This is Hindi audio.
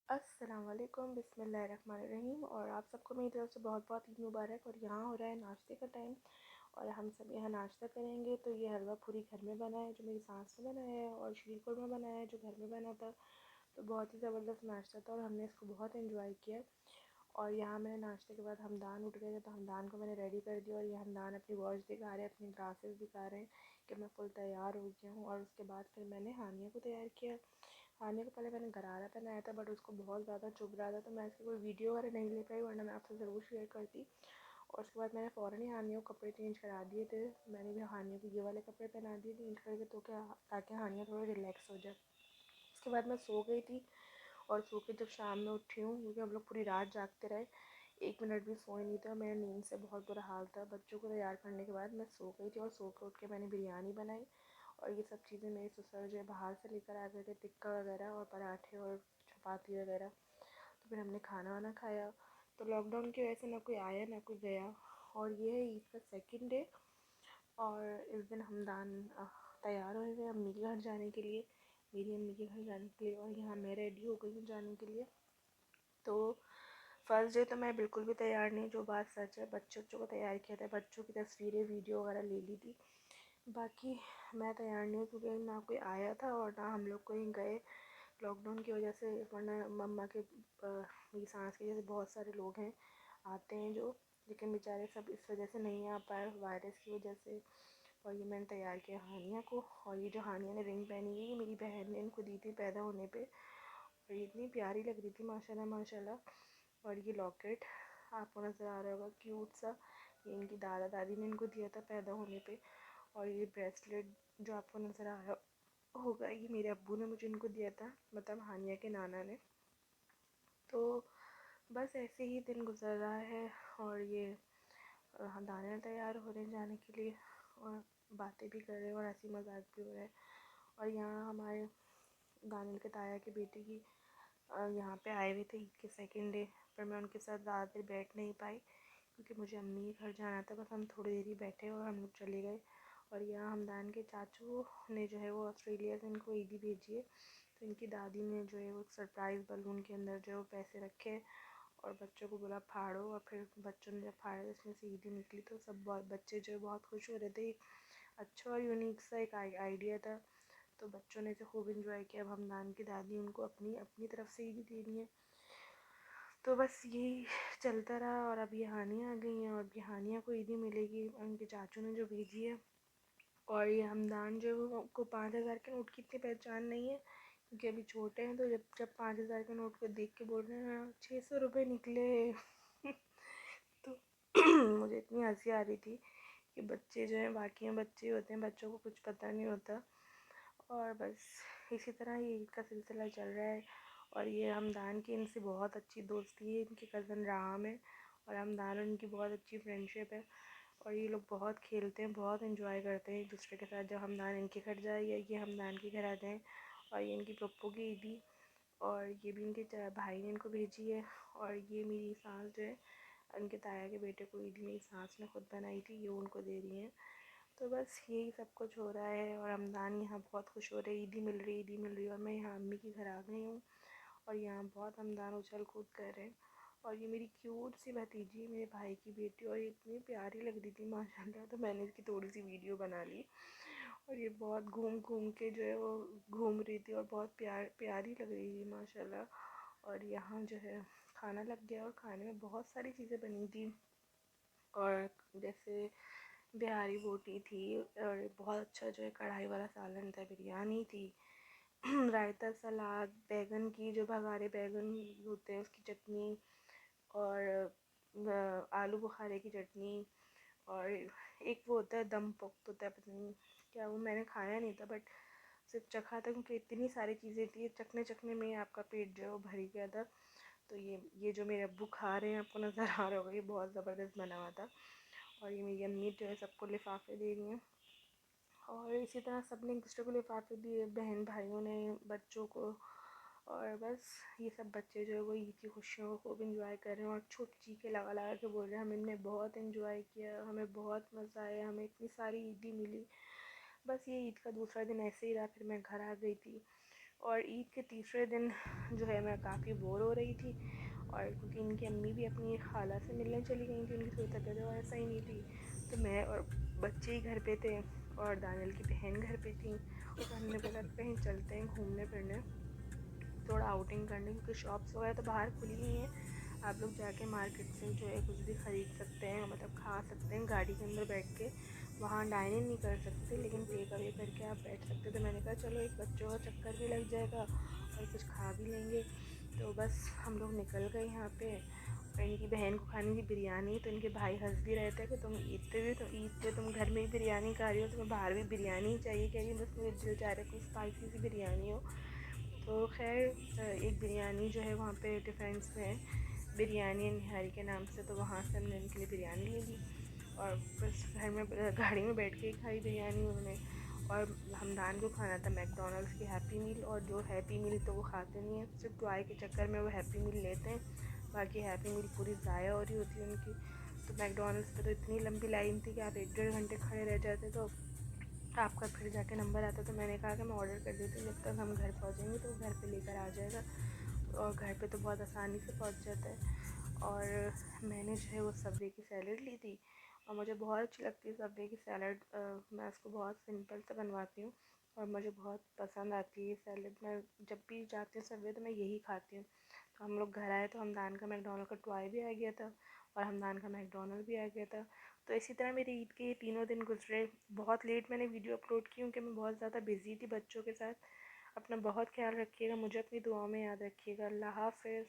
अस्सलाम वालेकुम, बिस्मिल्लाहिर्रहमानिर्रहीम। और आप सबको मेरी तरफ से बहुत बहुत ईद मुबारक। और यहाँ हो रहा है नाश्ते का टाइम और हम सब यहाँ नाश्ता करेंगे। तो ये हलवा पूरी घर में बना है जो मेरी सास ने बनाया है, और शीर खुरमा बनाया है जो घर में बना था। तो बहुत ही ज़बरदस्त नाश्ता था और हमने इसको बहुत इन्जॉय किया। और यहाँ मैंने नाश्ते के बाद हमदान उठ गए थे, तो हमदान को मैंने रेडी कर दिया। और ये हमदान अपनी वॉच दिखा रहे हैं, अपनी ग्लासेस दिखा रहे हैं कि मैं फुल तैयार हो गया हूँ। और उसके बाद फिर मैंने हानिया को तैयार किया। हानिया को पहले मैंने गरारा पहनाया था, बट उसको बहुत ज़्यादा चुभ रहा था, तो मैं इसकी कोई वीडियो वगैरह नहीं ले पाई, वरना मैं आपसे ज़रूर शेयर करती। और उसके बाद मैंने फ़ौरन ही हानिया को कपड़े चेंज करा दिए थे। मैंने भी हानिया को ये वाले कपड़े पहना दिए चेंज करके, तो क्या ताकि हानिया थोड़ा रिलैक्स हो जाए। उसके बाद मैं सो गई थी, और सो के जब शाम में उठी हूँ, क्योंकि हम लोग पूरी रात जागते रहे, 1 मिनट भी सोए नहीं था। मेरा नींद से बहुत बुरा हाल था। बच्चों को तैयार करने के बाद मैं सो गई थी, और सो के उठ के मैंने बिरयानी बनाई। और ये सब चीज़ें मेरे ससुर जो है बाहर से लेकर आ गए थे, टिक्का वगैरह और पराठे और चपाती वगैरह। तो फिर हमने खाना वाना खाया। तो लॉकडाउन की वजह से ना कोई आया ना कोई गया। और ये है ईद का सेकंड डे। और इस दिन हमदान तैयार हुए हुए अम्मी के घर जाने के लिए, मेरी अम्मी के घर जाने के लिए। और यहाँ मैं रेडी हो गई हूँ जाने के लिए। तो फर्स्ट डे तो मैं बिल्कुल भी तैयार नहीं, जो बात सच है। बच्चों को तैयार किया था, बच्चों की तस्वीरें वीडियो वगैरह ले ली थी। बाकी मैं तैयार नहीं हूँ, क्योंकि ना कोई आया था और ना हम लोग कहीं गए लॉकडाउन की वजह से। वरना मम्मा के मेरी सांस की जैसे बहुत सारे लोग हैं आते हैं जो, लेकिन बेचारे सब इस वजह से नहीं आ पाए, वायरस की वजह से। और ये मैंने तैयार किया हानिया को। और ये जो हानिया ने रिंग पहनी हुई है, ये मेरी बहन ने इनको दी थी पैदा होने पे, और ये इतनी प्यारी लग रही थी माशाल्लाह माशाल्लाह। और ये लॉकेट आपको नज़र आ रहा होगा क्यूट सा, ये इनकी दादा दादी ने इनको दिया था पैदा होने पे। और ये ब्रेसलेट जो आपको नज़र आ रहा होगा, ये मेरे अब्बू ने मुझे इनको दिया था, मतलब हानिया के नाना ने। तो बस ऐसे ही दिन गुजर रहा है। और ये दाने तैयार हो रहे हैं जाने के लिए, और बातें भी कर रहे हैं और हंसी मजाक भी हो रहा है। और यहाँ हमारे दानिल के ताया की बेटी की यहाँ पे आए हुए थे ईद के सेकंड डे, पर मैं उनके साथ ज़्यादा देर बैठ नहीं पाई, क्योंकि मुझे अम्मी के घर जाना था। बस हम थोड़ी देर ही बैठे और हम लोग चले गए। और यहाँ हमदान के चाचू ने जो है वो ऑस्ट्रेलिया से इनको ईदी भेजी है, तो इनकी दादी ने जो है वो सरप्राइज़ बलून के अंदर जो है वो पैसे रखे और बच्चों को बोला फाड़ो। और फिर बच्चों ने जब फाड़ा तो इसमें से ईदी निकली, तो सब बहुत बच्चे जो है बहुत खुश हो रहे थे। अच्छा और यूनिक सा एक आइडिया था, तो बच्चों ने इसे खूब इंजॉय किया। अब हमदान की दादी उनको अपनी अपनी तरफ से ईदी दे रही है। तो बस यही चलता रहा। और अब ये हानिया आ गई हैं, और अब ये हानिया को ईदी मिलेगी उनके चाचू ने जो भेजी है। और ये हमदान जो है को 5,000 के नोट की इतनी पहचान नहीं है, क्योंकि अभी छोटे हैं। तो जब जब 5,000 के नोट को देख के बोल रहे हैं 600 रुपये निकले तो मुझे इतनी हंसी आ रही थी कि बच्चे जो हैं बाकी हैं बच्चे होते हैं, बच्चों को कुछ पता नहीं होता। और बस इसी तरह ये ईद का सिलसिला चल रहा है। और ये हमदान की इनसे बहुत अच्छी दोस्ती है, इनके कज़न राम है, और हमदान और इनकी बहुत अच्छी फ्रेंडशिप है। और ये लोग बहुत खेलते हैं, बहुत इन्जॉय करते हैं एक दूसरे के साथ। जब हमदान इनके घर जाए या ये हमदान के घर आ जाएँ। और ये इनकी पप्पू की ईदी, और ये भी इनके भाई ने इनको भेजी है। और ये मेरी सास जो है, उनके ताया के बेटे को ईदी मेरी सास ने खुद बनाई थी, ये उनको दे रही हैं। तो बस यही सब कुछ हो रहा है। और हमदान यहाँ बहुत खुश हो रहे हैं, ईदी मिल रही है ईदी मिल रही है। और मैं यहाँ अम्मी के घर आ गई हूँ, और यहाँ बहुत हमदान उछल कूद कर रहे हैं। और ये मेरी क्यूट सी भतीजी मेरे भाई की बेटी, और ये इतनी प्यारी लग रही थी माशाल्लाह, तो मैंने इसकी थोड़ी सी वीडियो बना ली। और ये बहुत घूम घूम के जो है वो घूम रही थी, और बहुत प्यारी लग रही थी माशाल्लाह। और यहाँ जो है खाना लग गया, और खाने में बहुत सारी चीज़ें बनी थी। और जैसे बिहारी बोटी थी, और बहुत अच्छा जो है कढ़ाई वाला सालन था, बिरयानी थी रायता, सलाद, बैगन की जो भगारे बैगन होते हैं उसकी चटनी, और आलू बुखारे की चटनी, और एक वो होता है दम पोक्त होता है, पता नहीं क्या, वो मैंने खाया नहीं था बट सिर्फ चखा था, क्योंकि इतनी सारी चीज़ें थी, चखने चखने में आपका पेट जो है वो भर गया था। तो ये जो मेरे अब्बू खा रहे हैं आपको नज़र आ रहा होगा, ये बहुत ज़बरदस्त बना हुआ था। और ये मेरी अम्मी जो है सबको लिफाफे दे रही हैं। और इसी तरह सब ने एक दूसरे को लिफाफे दिए, बहन भाइयों ने बच्चों को। और बस ये सब बच्चे जो है वो ईद की खुशियों को खूब इंजॉय कर रहे हैं, और छोटी चीखे लगा लगा के बोल रहे हैं हमने बहुत इंजॉय किया, हमें बहुत मज़ा आया, हमें इतनी सारी ईदी मिली। बस ये ईद का दूसरा दिन ऐसे ही रहा, फिर मैं घर आ गई थी। और ईद के तीसरे दिन जो है मैं काफ़ी बोर हो रही थी, और क्योंकि इनकी अम्मी भी अपनी खाला से मिलने चली गई थी, उनकी थोड़ी तबीयत वगैरह सही नहीं थी, तो मैं और बच्चे ही घर पे थे और दानियल की बहन घर पे थी। तो हमने बोला कहीं चलते हैं घूमने फिरने, थोड़ा आउटिंग करने, क्योंकि शॉप्स वगैरह तो बाहर खुली नहीं है। आप लोग जाके मार्केट से जो है कुछ भी ख़रीद सकते हैं, मतलब खा सकते हैं गाड़ी के अंदर बैठ के, वहाँ डाइन इन नहीं कर सकते लेकिन टेक अवे करके आप बैठ सकते। तो मैंने कहा चलो एक बच्चों का चक्कर भी लग जाएगा और कुछ खा भी लेंगे। तो बस हम लोग निकल गए यहाँ पे। और इनकी बहन को खानी थी बिरयानी, तो इनके भाई हंस भी रहे थे कि तुम ईद पे तुम घर में ही बिरयानी खा रही हो, तुम्हें बाहर भी बिरयानी ही चाहिए। कह रही बस मेरे दिल चाह रहा है कुछ स्पाइसी सी बिरयानी हो। तो खैर एक बिरयानी जो है वहाँ पे डिफेंस में बिरयानी निहारी के नाम से, तो वहाँ से हमने इनके लिए बिरयानी ले ली और बस घर में गाड़ी में बैठ के ही खाई बिरयानी उन्होंने। और हमदान को खाना था मैकडोनल्ड्स की हैप्पी मील, और जो हैप्पी मील तो वो खाते नहीं हैं, सिर्फ टॉय के चक्कर में वो हैप्पी मील लेते हैं, बाकी हैप्पी मील पूरी ज़ाया हो रही होती है उनकी। तो मैकडोनल्ड्स पे तो इतनी लंबी लाइन थी कि आप 1-1.5 घंटे खड़े रह जाते। तो आपका फिर जाके नंबर आता, तो मैंने कहा कि मैं ऑर्डर कर देती हूँ, जब तक हम घर पहुँचेंगे तो घर पे लेकर आ जाएगा। और घर पे तो बहुत आसानी से पहुँच जाता है। और मैंने जो है वो सबवे की सैलड ली थी, और मुझे बहुत अच्छी लगती है सबवे की सैलड। मैं उसको बहुत सिंपल से बनवाती हूँ और मुझे बहुत पसंद आती है ये सैलड। मैं जब भी जाती हूँ सबवे तो मैं यही खाती हूँ। तो हम लोग घर आए तो हमदान का मैकडोनल्ड का टॉय भी आ गया था और हमदान का मैकडोनल्ड भी आ गया था। तो इसी तरह मेरी ईद के ये तीनों दिन गुजरे। बहुत लेट मैंने वीडियो अपलोड की क्योंकि मैं बहुत ज़्यादा बिज़ी थी बच्चों के साथ। अपना बहुत ख्याल रखिएगा, मुझे अपनी दुआओं में याद रखिएगा। अल्लाह हाफ़िज़।